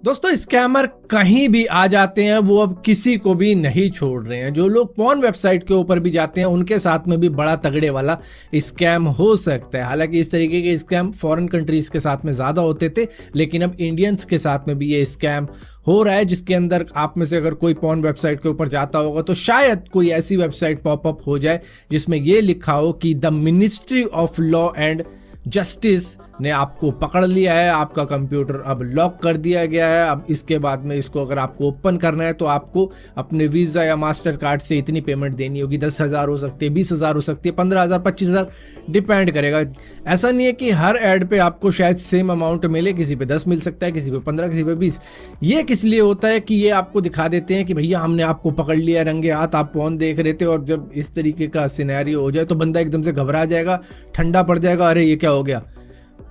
दोस्तों स्कैमर कहीं भी आ जाते हैं, वो अब किसी को भी नहीं छोड़ रहे हैं। जो लोग पॉर्न वेबसाइट के ऊपर भी जाते हैं उनके साथ में भी बड़ा तगड़े वाला स्कैम हो सकता है। हालांकि इस तरीके के स्कैम फॉरेन कंट्रीज के साथ में ज़्यादा होते थे, लेकिन अब इंडियंस के साथ में भी ये स्कैम हो रहा है, जिसके अंदर आप में से अगर कोई पॉर्न वेबसाइट के ऊपर जाता होगा तो शायद कोई ऐसी वेबसाइट पॉपअप हो जाए जिसमें ये लिखा हो कि the ministry of law and justice ने आपको पकड़ लिया है, आपका कंप्यूटर अब लॉक कर दिया गया है। अब इसके बाद में इसको अगर आपको ओपन करना है तो आपको अपने वीज़ा या मास्टर कार्ड से इतनी पेमेंट देनी होगी। 10,000 हो सकती है, 20,000 हो सकती है, 15,000, 25,000 डिपेंड करेगा। ऐसा नहीं है कि हर ऐड पे आपको शायद सेम अमाउंट मिले, किसी पे 10 मिल सकता है, किसी पे 15, किसी पे 20। ये किस लिए होता है कि ये आपको दिखा देते हैं कि भैया हमने आपको पकड़ लिया रंगे हाथ, आप फोन देख रहे थे। और जब इस तरीके का सिनेरियो हो जाए तो बंदा एकदम से घबरा जाएगा, ठंडा पड़ जाएगा, अरे ये क्या हो गया,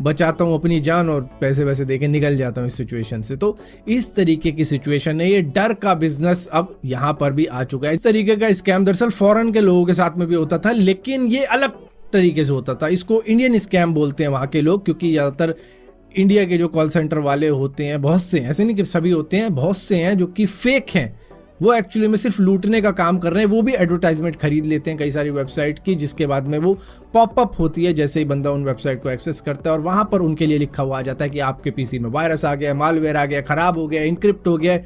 बचाता हूँ अपनी जान और पैसे वैसे देके निकल जाता हूँ इस सिचुएशन से। तो इस तरीके की सिचुएशन है, ये डर का बिजनेस अब यहाँ पर भी आ चुका है। इस तरीके का स्कैम दरअसल फॉरेन के लोगों के साथ में भी होता था, लेकिन ये अलग तरीके से होता था। इसको इंडियन स्कैम बोलते हैं वहाँ के लोग, क्योंकि ज़्यादातर इंडिया के जो कॉल सेंटर वाले होते हैं, बहुत से, ऐसे नहीं कि सभी होते हैं, बहुत से हैं जो कि फेक हैं। वो एक्चुअली में सिर्फ लूटने का काम कर रहे हैं। वो भी एडवर्टाइजमेंट खरीद लेते हैं कई सारी वेबसाइट की, जिसके बाद में वो पॉपअप होती है जैसे ही बंदा उन वेबसाइट को एक्सेस करता है, और वहाँ पर उनके लिए लिखा हुआ आ जाता है कि आपके पीसी में वायरस आ गया, मालवेयर आ गया, खराब हो गया, इनक्रिप्ट हो गया,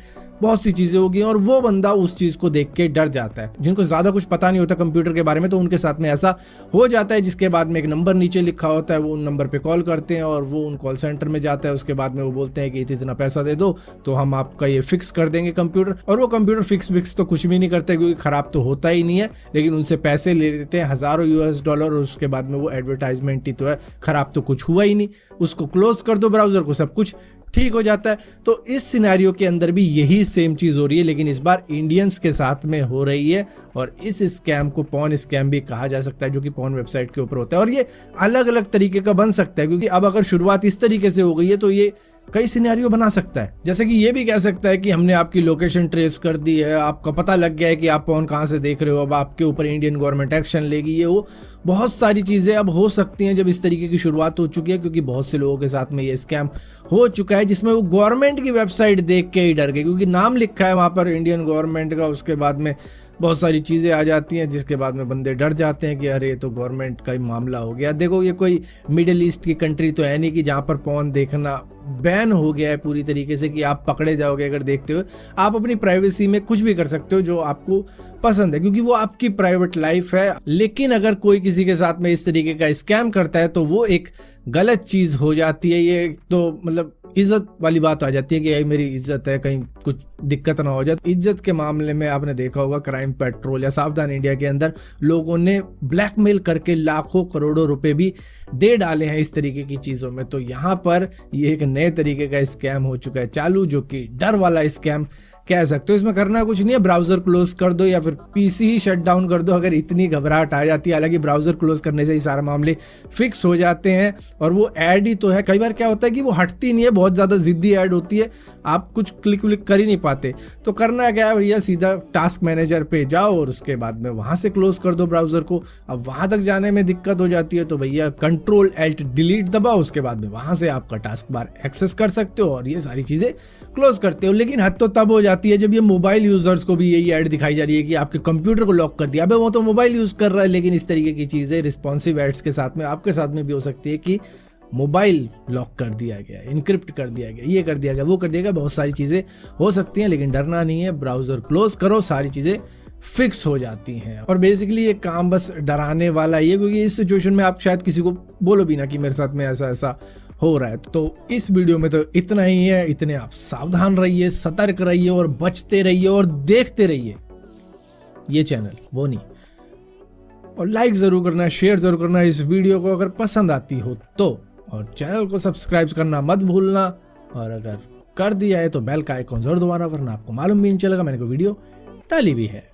बहुत सी चीज़ें हो गई। और वो बंदा उस चीज़ को देख के डर जाता है। जिनको ज़्यादा कुछ पता नहीं होता कंप्यूटर के बारे में, तो उनके साथ में ऐसा हो जाता है, जिसके बाद में एक नंबर नीचे लिखा होता है, वो उन नंबर पे कॉल करते हैं और वो उन कॉल सेंटर में जाता है। उसके बाद में वो बोलते हैं कि इतना पैसा दे दो तो हम आपका ये फिक्स कर देंगे कंप्यूटर। और वो कंप्यूटर फिक्स तो कुछ भी नहीं करते, क्योंकि ख़राब तो होता ही नहीं है, लेकिन उनसे पैसे ले लेते हैं हज़ारों $, और उसके बाद में वो एडवर्टाइजमेंट ही तो है, ख़राब तो कुछ हुआ ही नहीं, उसको क्लोज कर दो ब्राउज़र को, सब कुछ ठीक हो जाता है। तो इस सिनेरियो के अंदर भी यही सेम चीज़ हो रही है, लेकिन इस बार इंडियंस के साथ में हो रही है। और इस स्कैम को पॉर्न स्कैम भी कहा जा सकता है, जो कि पॉर्न वेबसाइट के ऊपर होता है। और ये अलग अलग तरीके का बन सकता है, क्योंकि अब अगर शुरुआत इस तरीके से हो गई है तो ये कई सिनेरियो बना सकता है। जैसे कि ये भी कह सकता है कि हमने आपकी लोकेशन ट्रेस कर दी है, आपका पता लग गया है कि आप पॉर्न कहाँ से देख रहे हो, अब आपके ऊपर इंडियन गवर्नमेंट एक्शन लेगी। ये वो बहुत सारी चीज़ें अब हो सकती हैं जब इस तरीके की शुरुआत हो चुकी है, क्योंकि बहुत से लोगों के साथ में ये स्कैम हो चुका है, जिसमें वो गवर्नमेंट की वेबसाइट देख के ही डर गए, क्योंकि नाम लिखा है वहाँ पर इंडियन गवर्नमेंट का। उसके बाद में बहुत सारी चीज़ें आ जाती हैं, जिसके बाद में बंदे डर जाते हैं कि अरे ये तो गवर्नमेंट का ही मामला हो गया। देखो, ये कोई मिडिल ईस्ट की कंट्री तो है नहीं कि जहाँ पर पॉर्न देखना बैन हो गया है पूरी तरीके से, कि आप पकड़े जाओगे अगर देखते हो। आप अपनी प्राइवेसी में कुछ भी कर सकते हो जो आपको पसंद है, क्योंकि वो आपकी प्राइवेट लाइफ है। लेकिन अगर कोई किसी के साथ में इस तरीके का स्कैम करता है तो वो एक गलत चीज़ हो जाती है। ये तो मतलब इज्जत वाली बात आ जाती है कि यार मेरी इज्जत है, कहीं कुछ दिक्कत ना हो जाए। इज्जत के मामले में आपने देखा होगा क्राइम पेट्रोल या सावधान इंडिया के अंदर लोगों ने ब्लैकमेल करके लाखों करोड़ों रुपए भी दे डाले हैं इस तरीके की चीज़ों में। तो यहाँ पर ये एक नए तरीके का स्कैम हो चुका है चालू, जो कि डर वाला स्कैम कह सकते हो। इसमें करना कुछ नहीं है, ब्राउजर क्लोज कर दो या फिर पीसी ही शट डाउन कर दो अगर इतनी घबराहट आ जाती है। हालांकि ब्राउजर क्लोज करने से ही सारे मामले फिक्स हो जाते हैं। और वो ऐड ही तो है, कई बार क्या होता है कि वो हटती नहीं है, बहुत ज़्यादा जिद्दी ऐड होती है, आप कुछ क्लिक व्लिक कर ही नहीं पाते। तो करना क्या है भैया, सीधा टास्क मैनेजर पे जाओ और उसके बाद में वहाँ से क्लोज कर दो ब्राउजर को। अब वहाँ तक जाने में दिक्कत हो जाती है तो भैया Ctrl+Alt+Delete दबाओ, उसके बाद में वहाँ से आपका टास्क बार एक्सेस कर सकते हो और ये सारी चीज़ें क्लोज करते हो। लेकिन हद तो तब हो जाती है जब ये मोबाइल यूजर्स को भी यही ऐड दिखाई जा रही है कि आपके कंप्यूटर को लॉक कर दिया। अबे वो तो मोबाइल यूज कर रहा है, लेकिन इस तरीके की चीज़ें रिस्पॉन्सिव एड्स के साथ में आपके साथ में भी हो सकती है कि मोबाइल लॉक कर दिया गया, इनक्रिप्ट कर दिया गया, ये कर दिया गया, वो कर दिया गया, बहुत सारी चीज़ें हो सकती हैं। लेकिन डरना नहीं है, ब्राउज़र क्लोज करो, सारी चीज़ें फिक्स हो जाती हैं। और बेसिकली ये काम बस डराने वाला ही है, क्योंकि इस सिचुएशन में आप शायद किसी को बोलो भी ना कि मेरे साथ में ऐसा ऐसा हो रहा है। तो इस वीडियो में तो इतना ही है। इतने आप सावधान रहिए, सतर्क रहिए और बचते रहिए और देखते रहिए ये चैनल, वो नहीं। और लाइक ज़रूर करना, शेयर ज़रूर करना इस वीडियो को अगर पसंद आती हो तो। और चैनल को सब्सक्राइब करना मत भूलना, और अगर कर दिया है तो बेल का आइकॉन जरूर दबाना, वरना आपको मालूम भी नहीं चलेगा मैंने कोई वीडियो डाली भी है।